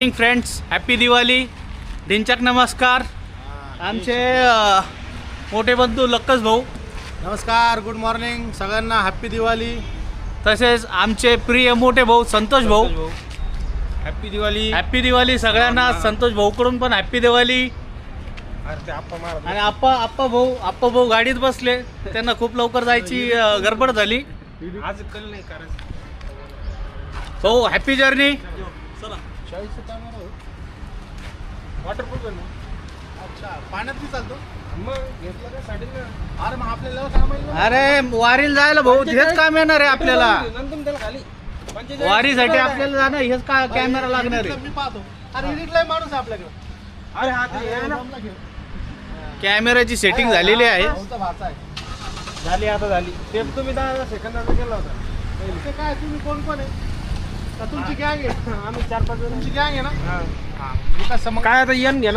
Friends, happy Diwali. दिनचक नमस्कार. आमचे मोठे बंधू लक्कस भाऊ, नमस्कार, गुड मॉर्निंग सगळ्यांना, हॅप्पी दिवाळी. तसेच आमचे प्रिय मोठे भाऊ संतोष भाऊ, हॅप्पी दिवाळी. हॅपी दिवाळी सगळ्यांना. संतोष भाऊकडून पण हॅपी दिवाळी. आणि आप्पा भाऊ गाडीत बसले, त्यांना खूप लवकर जायची गडबड झाली. आज कल नाही करायचं. भाऊ हॅपी जर्नी. वॉटरप्रूफ आहे ना? अच्छा, पाण्यात बी चालतो. मग घेतलं का साडी? अरे मग आपल्याला काम आहे ना? अरे वारीला जायला भाऊ हेच काम येणार आहे आपल्याला. नंतर त्याला खाली वारीसाठी आपल्याला जाणं हेच का कॅमेरा लागणार आहे. मी पाहतो. अरे एडिटला माणूस आहे आपल्याकडे. अरे हा ते आहे ना. कॅमेराची सेटिंग झालेली आहे. भाऊचा भाचा आहे. झाली आता झाली. ते तुम्ही 10 सेकंदाचा केला होता. ते काय तुम्ही कोण कोण आहे? का तुमची गँग आहे? आम्ही 4-5 जण. तुमची गँग आहे ना? हां. काय आता येण घ्या ना.